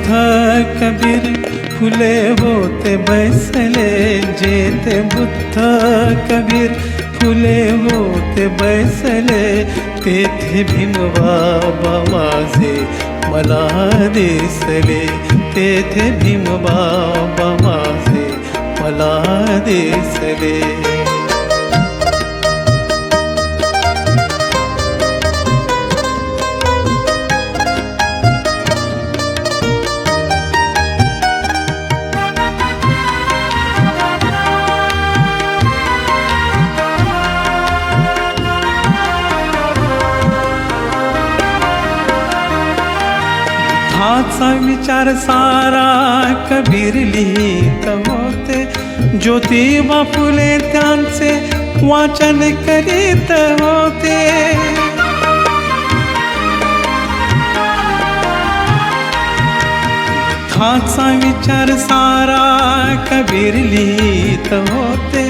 बुद्ध कबीर फुले होते बैसले जेथे बुद्ध कबीर फुले होते बैसले तेथे भीमबाबा माझे मला दिसले तेथे भीमबाबा माझे मला दिसले हाचा विचार सारा कबीर लिहित होते ज्योतिबा फुले त्यांचे वाचन करीत होते हाचा विचार सारा कबीर लिहित होते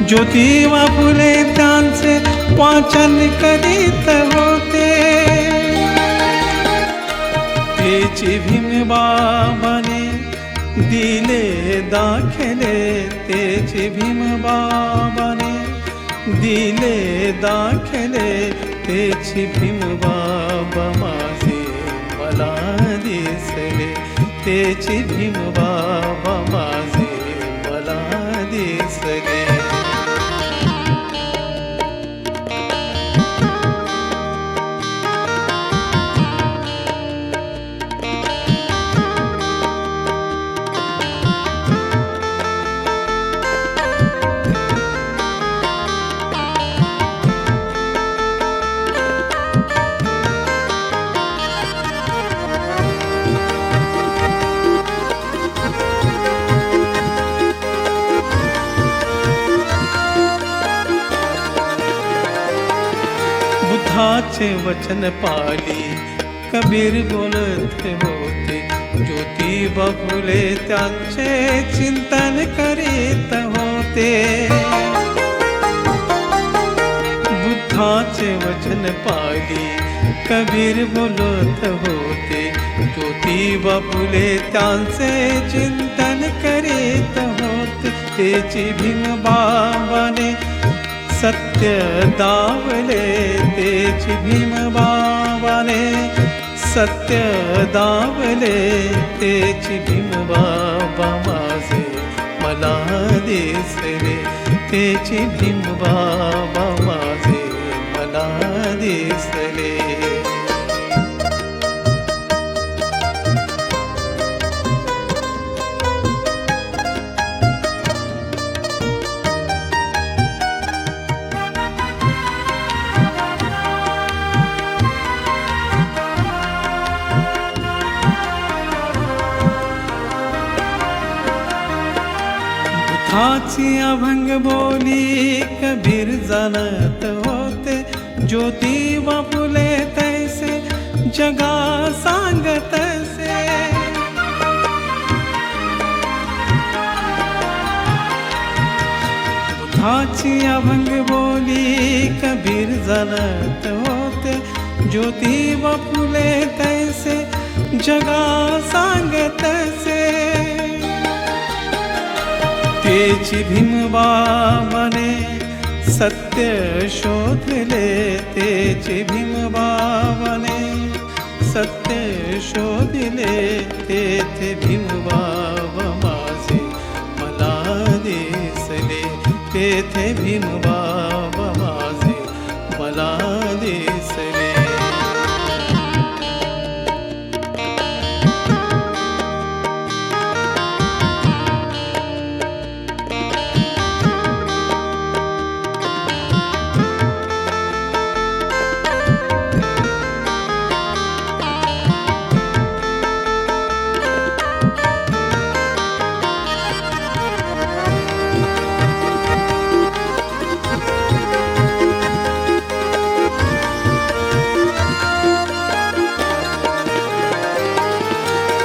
ज्योतिबा फुले त्यांचे वाचन करीत होते तेची भीमबाबाने दिले दाखले तेची भीमबाबाने दिले दाखले तेची भीमबाबा माझे मला दिसले तेची भीमबाबा माझे मला दिसले बुद्धाचे वचन पाली कबीर बोलत होते ज्योतिबा फुले त्यांचे चिंतन करीत होते बुद्धाचे वचन पाली कबीर बोलत होते ज्योतिबा फुले त्यांचे चिंतन करीत होते तेची भीमबाबाने सत्य दावले तेची भीमबाबाने सत्य दावले तेची भीमबाबा माझे मला दिसले तेची भीमबाबा माझे मला दिसले हाची अभंग बोली कबीर जाणत होते ज्योतिबा फुले तैसे जगा सांगतसे हाची अभंग बोली कबीर जाणत होते ज्योतिबा फुले तैसे जगा सांगतसे तेची भीमबाबाने सत्य शोधले तेची भीमबाबाने सत्य शोधले तेथे भीमबाबा माझे मला दिसले तेथे भीमबाबा माझे मला दिसले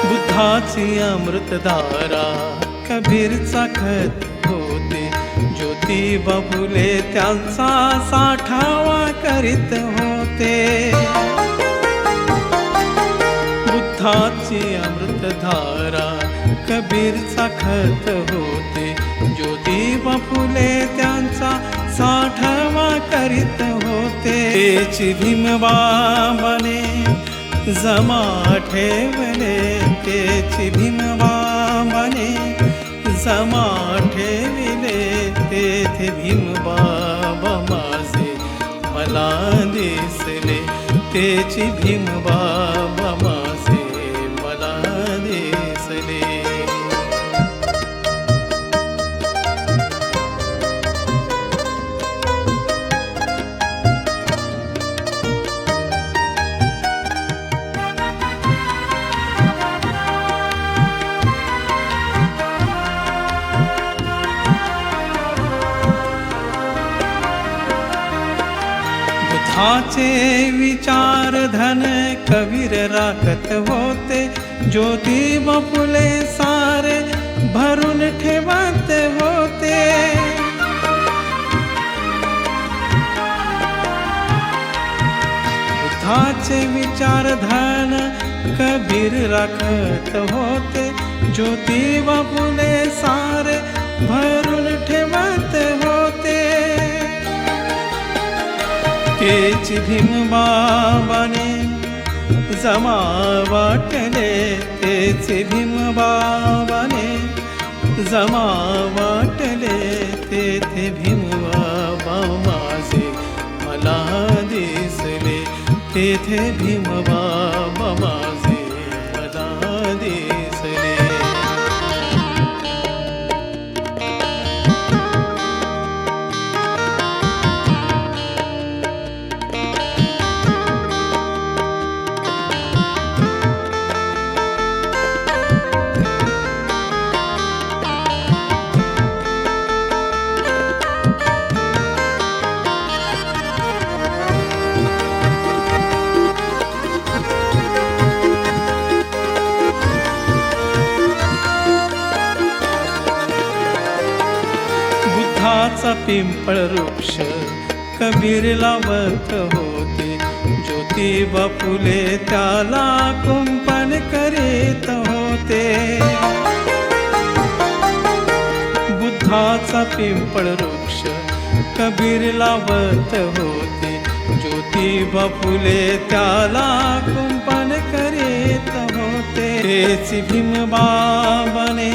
बुद्धाची अमृतधारा कबीरचा खत होते ज्योतिबा फुले त्यांचा साठावा करीत होते बुद्धाची अमृतधारा कबीरचा खत होते. ज्योतिबा फुले त्यांचा साठवा करीत होते. तेची भीमबाबाने जमा ठेवले, तेची भीमबाबाने जमा ठेविले. तेथे भीमबाबा माझे मला दिसले, तेची भीमबाबा माझे मला दिसले. बुद्धाचे विचार धन कबीर राखत होते. ज्योतिबा फुले सारे भरून ठेवत होते. बुद्धाचे विचार धन कबीर राखत होते. ज्योतिबा फुले सारे भरून ठेवत होते. तेची भीमबाबाने जमा वाटले, तेचे भीमबाबाने जमा वाटले. तेथे भीमबाबा माझे मला दिसले, तेथे भीमबाबा माझे मला दिसले. बुद्धाचा पिंपळ वृक्ष कबीर लावत होते. ज्योतिबा फुले त्याला कुंपण करीत होते. बुद्धाचा पिंपळ वृक्ष कबीर लावत होते. ज्योतिबा फुले त्याला कुंपण करीत होते. तेची भीमबाबाने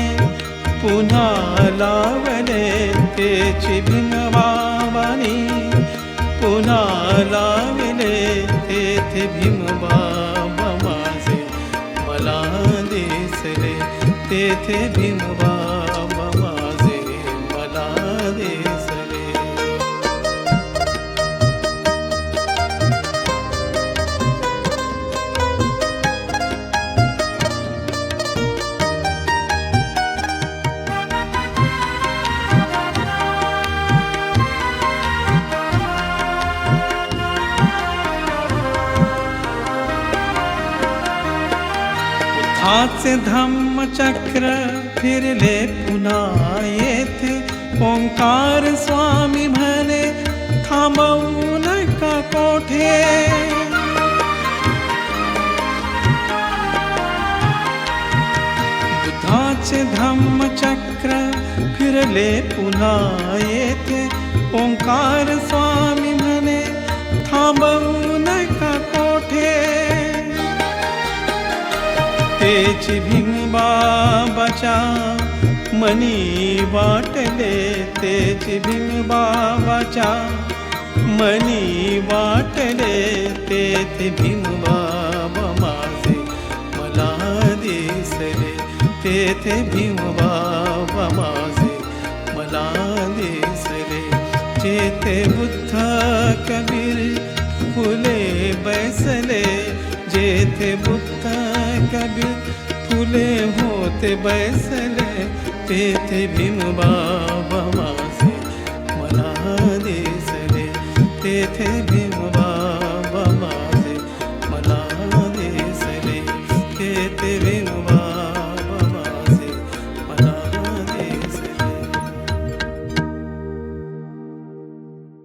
पुन्हा लावले, तेची भीमबाबाने पुन्हा लावले. तेथे भीमबाबा माझे मला दिसले, तेथे भीमबाबा माझे मला दिसले. बुद्धाचे धम्मचक्र फिरले पुन्हा येथे. ओंकार स्वामी म्हणे थांबवू नका कोठे. बुद्धाचे धम्मचक्र फिरले पुन्हा येथे. ओंकार स्वामी म्हणे थांबवू नका कोठे. तेची भीमबाबाच्या मनी वाटले, तेची भीमबाबाच्या मनी वाटले. तेथे भीमबाबा माझे मला दिसले, तेथे भीमबाबा माझे मला दिसले. जेथे बुद्ध कबीर फुले बैसले, जेथे बुद्ध कबीर फुले होते बैसले. तेथे भीमबाबा माझे मला दिसले, तेथे भीमबाबा